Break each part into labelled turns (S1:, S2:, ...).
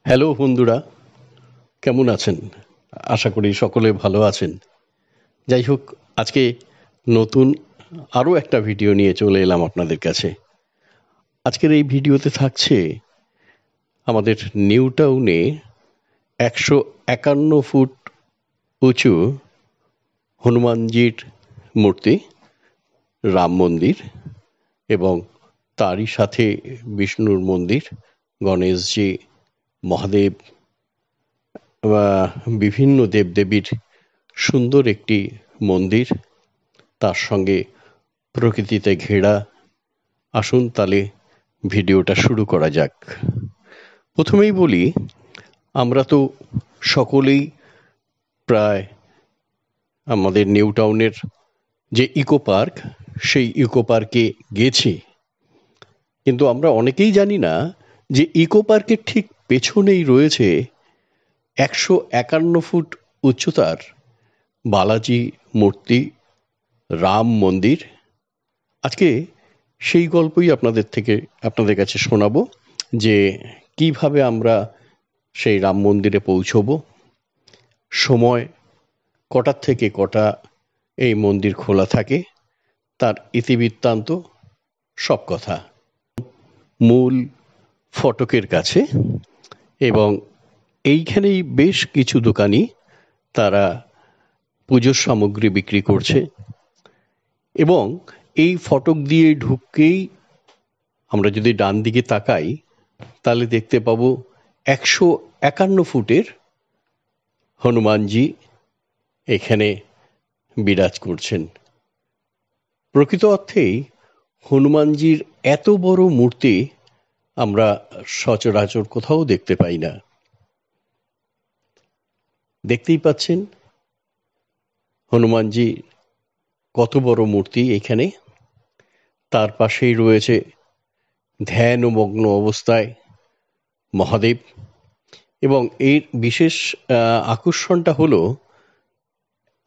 S1: Hello বন্ধুরা, কেমন আছেন? আশা করি সকলে ভালো আছেন। যাই হোক, আজকে নতুন আরও একটা ভিডিও নিয়ে চলে এলাম আপনাদের কাছে। আজকের এই ভিডিওতে থাকছে আমাদের নিউ টাউনে ১৫১ ফুট উঁচু হনুমানজির মূর্তি, রাম মন্দির এবং তারই সাথে বিষ্ণুর মন্দির, গণেশজি, মহাদেব, বিভিন্ন দেবদেবীর সুন্দর একটি মন্দির, তার সঙ্গে প্রকৃতিতে ঘেরা। আসুন তাহলে ভিডিওটা শুরু করা যাক। প্রথমেই বলি, আমরা তো সকলেই প্রায় আমাদের নিউ টাউনের যে ইকো পার্ক, সেই ইকো পার্কে গেছি, কিন্তু আমরা অনেকেই জানি না যে ইকো পার্কের ঠিক পেছনেই রয়েছে ১৫১ ফুট উচ্চতার বালাজি মূর্তি, রাম মন্দির। আজকে সেই গল্পই আপনাদের কাছে শোনাবো, যে কিভাবে আমরা সেই রাম মন্দিরে পৌঁছবো, সময় কটার থেকে কটা এই মন্দির খোলা থাকে, তার ইতিবৃত্তান্ত, সব কথা মূল ফটকের কাছে। এবং এইখানেই বেশ কিছু দোকানি তারা পুজোর সামগ্রী বিক্রি করছে, এবং এই ফটক দিয়ে ঢুককেই আমরা যদি ডান দিকে তাকাই তাহলে দেখতে পাবো ১৫১ ফুটের হনুমানজি এখানে বিরাজ করছেন। প্রকৃত অর্থেই হনুমানজির এত বড় মূর্তি আমরা সচরাচর কোথাও দেখতে পাই না। দেখতেই পাচ্ছেন হনুমানজি কত বড় মূর্তি এখানে। তার পাশেই রয়েছে ধ্যানমগ্ন অবস্থায় মহাদেব, এবং এর বিশেষ আকর্ষণটা হলো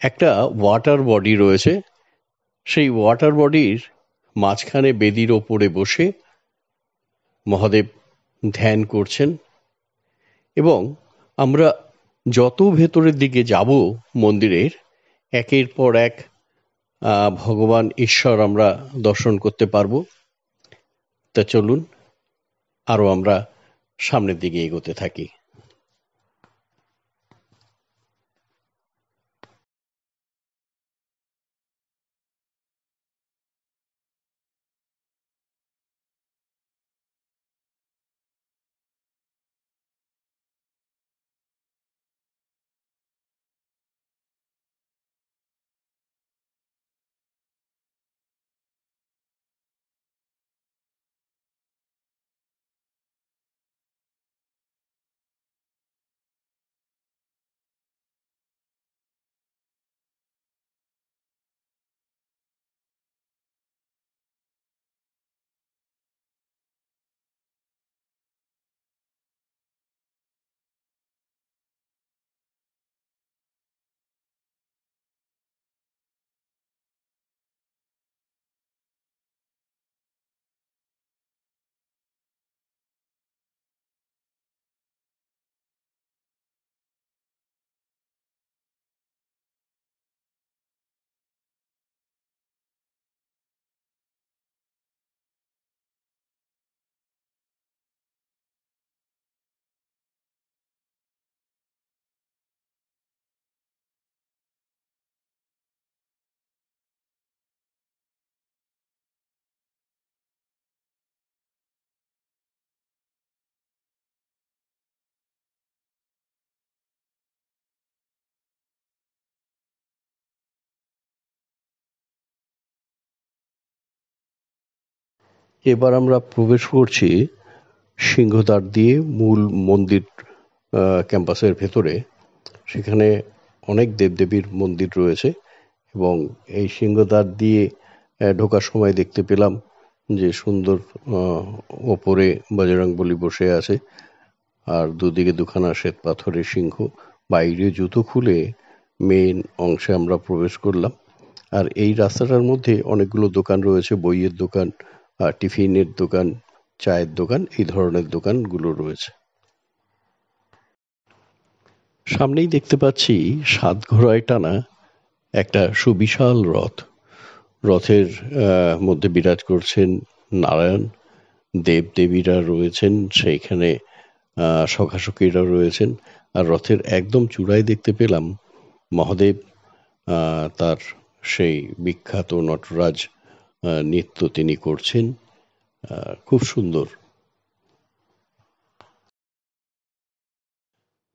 S1: একটা ওয়াটার বডি রয়েছে। সেই ওয়াটার বডির মাঝখানে বেদির ওপরে বসে মহাদেব ধ্যান করছেন, এবং আমরা যত ভেতরের দিকে যাব মন্দিরের, একের পর এক ভগবান ঈশ্বর আমরা দর্শন করতে পারবো। তা চলুন আরও আমরা সামনের দিকে এগোতে থাকি। এবার আমরা প্রবেশ করছি সিংহদ্বার দিয়ে মূল মন্দির ক্যাম্পাসের ভেতরে। সেখানে অনেক দেবদেবীর মন্দির রয়েছে, এবং এই সিংহদ্বার দিয়ে ঢোকার সময় দেখতে পেলাম যে সুন্দর ওপরে বজরংবলী বসে আছে, আর দুদিকে দুখানা শ্বেত পাথরের সিংহ। বাইরে জুতো খুলে মেন অংশে আমরা প্রবেশ করলাম। আর এই রাস্তাটার মধ্যে অনেকগুলো দোকান রয়েছে, বইয়ের দোকান, টিফিনের দোকান, চায়ের দোকান, এই ধরনের দোকানগুলো রয়েছে। সামনেই দেখতে পাচ্ছি সাত ঘোড়ায় টানা একটা সুবিশাল রথ। রথের মধ্যে বিরাজ করছেন নারায়ণ, দেবদেবীরা রয়েছেন সেইখানে, সখাসখিরা রয়েছেন। আর রথের একদম চূড়ায় দেখতে পেলাম মহাদেব, তার সেই বিখ্যাত নটরাজ নৃত্য তিনি করছেন। খুব সুন্দর।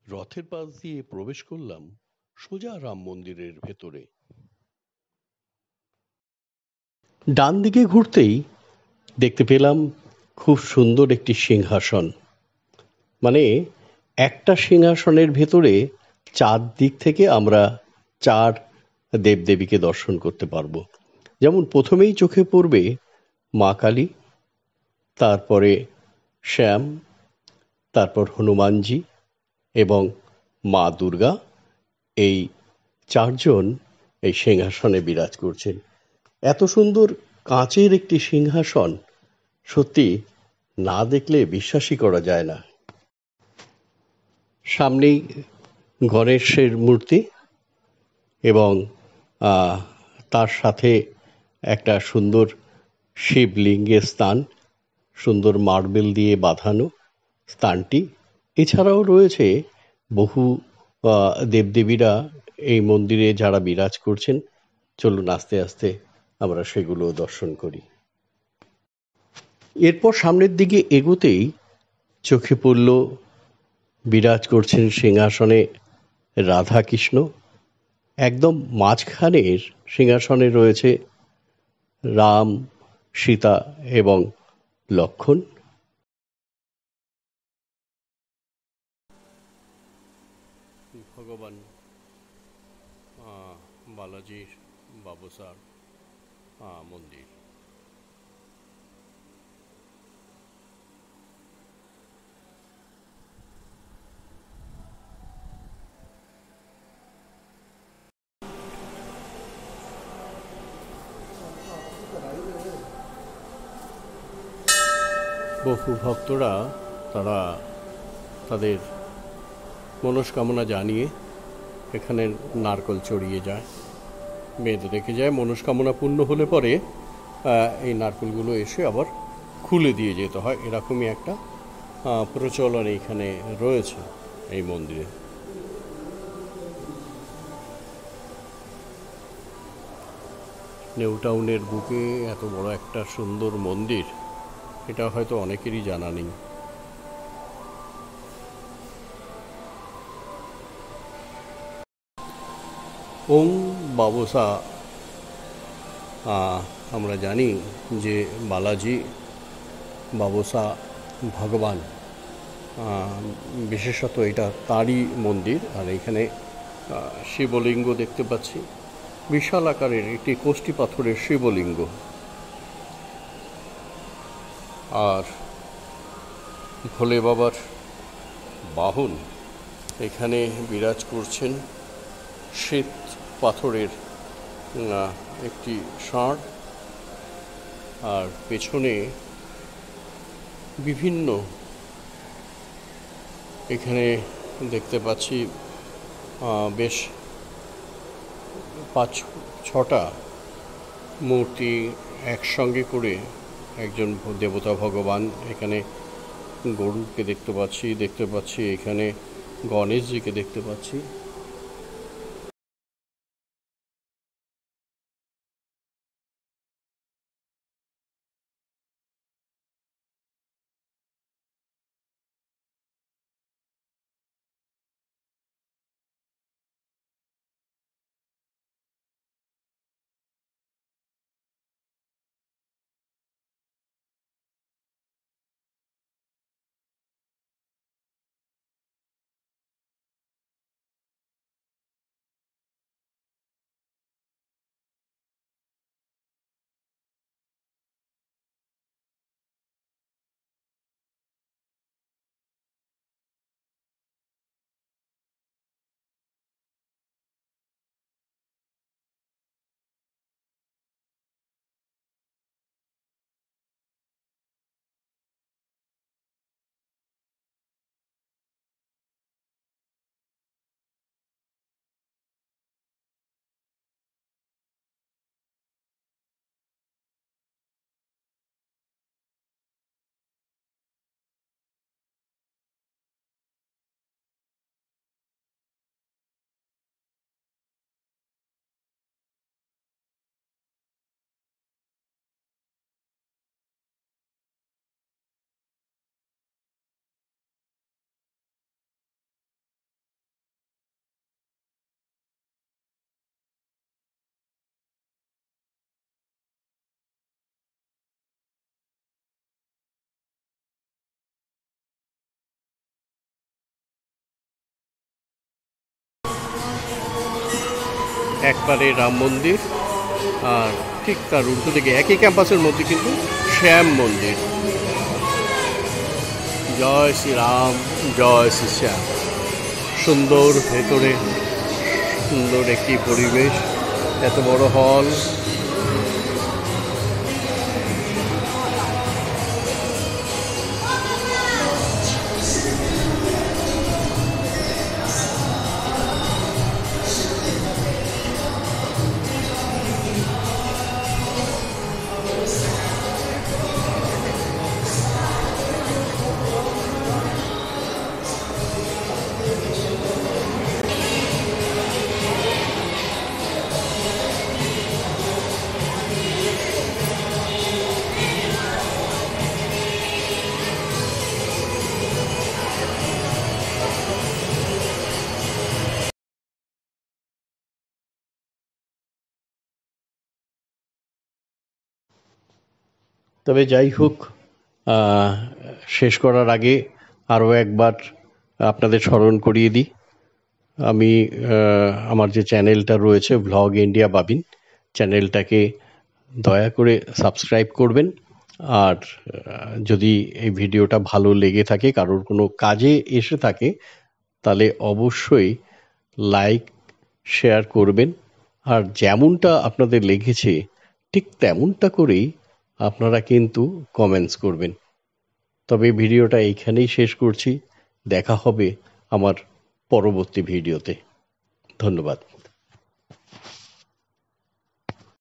S1: রথের পাশ দিয়ে প্রবেশ করলাম সোজা রাম মন্দিরের ভেতরে। ডান দিকে ঘুরতেই দেখতে পেলাম খুব সুন্দর একটি সিংহাসন। মানে একটা সিংহাসনের ভেতরে চারদিক থেকে আমরা চার দেবদেবীকে দর্শন করতে পারবো। যেমন প্রথমেই চোখে পড়বে মা কালী, তারপরে শ্যাম, তারপর হনুমানজি এবং মা দুর্গা। এই চারজন এই সিংহাসনে বিরাজ করছেন। এত সুন্দর কাঁচের একটি সিংহাসন সত্যি না দেখলে বিশ্বাসই করা যায় না। সামনেই গণেশের মূর্তি এবং তার সাথে একটা সুন্দর শিবলিঙ্গের স্থান, সুন্দর মার্বেল দিয়ে বাঁধানো স্থানটি। এছাড়াও রয়েছে বহু দেবদেবীরা এই মন্দিরে যারা বিরাজ করছেন। চলুন আস্তে আস্তে আমরা সেগুলো দর্শন করি। এরপর সামনের দিকে এগোতেই চোখে পড়ল বিরাজ করছেন সিংহাসনে রাধাকৃষ্ণ। একদম মাঝখানের সিংহাসনে রয়েছে রাম, সীতা এবং লক্ষ্মণ। ভগবান বালাজির বাবসার মন্দির। বহু ভক্তরা তারা তাদের মনস্কামনা জানিয়ে এখানে নারকেল চড়িয়ে যায়, বেঁধে রেখে যায়। মনস্কামনা পূর্ণ হলে পরে এই নারকেলগুলো এসে আবার খুলে দিয়ে যেতে হয়। এরকমই একটা প্রচলন এইখানে রয়েছে এই মন্দিরে। নিউ টাউনের বুকে এত বড় একটা সুন্দর মন্দির, এটা হয়তো অনেকেরই জানা নেই। ওং বাবসা, আমরা জানি যে বালাজি বাবসা ভগবান, বিশেষত এটা তারই মন্দির। আর এখানে শিবলিঙ্গ দেখতে পাচ্ছি, বিশাল আকারের একটি কোষ্ঠী পাথরের শিবলিঙ্গ। আর ভোলে বাবার বাহন এখানে বিরাজ করছেন শ্বেত পাথরের একটি ষাঁড়। আর পেছনে বিভিন্ন এখানে দেখতে পাচ্ছি বেশ 5-6টা মূর্তি একসঙ্গে করে একজন দেবতা ভগবান। এখানে গরুকে দেখতে পাচ্ছি এখানে গণেশজিকে দেখতে পাচ্ছি। একবারে রাম মন্দির, আর ঠিক তার উল্টো দিকে একই ক্যাম্পাসের মধ্যে কিন্তু শ্যাম মন্দির। জয় শ্রীরাম, জয় শ্রী শ্যাম। সুন্দর ভেতরে, সুন্দর একটি পরিবেশ, এত বড় হল। তবে যাই হোক, আহ, শেষ করার আগে আরও একবার আপনাদের স্মরণ করিয়ে দিই, আমি আমার যে চ্যানেলটা রয়েছে ভ্লগ ইন্ডিয়া বাবিন, চ্যানেলটাকে দয়া করে সাবস্ক্রাইব করবেন। আর যদি এই ভিডিওটা ভালো লেগে থাকে, কারোর কোনো কাজে এসে থাকে, তাহলে অবশ্যই লাইক শেয়ার করবেন। আর যেমনটা আপনাদের লেগেছে ঠিক তেমনটা করেই আপনারা কিন্তু কমেন্টস করবেন। তবে ভিডিওটা এইখানেই শেষ করছি। দেখা হবে আমার পরবর্তী ভিডিওতে। ধন্যবাদ।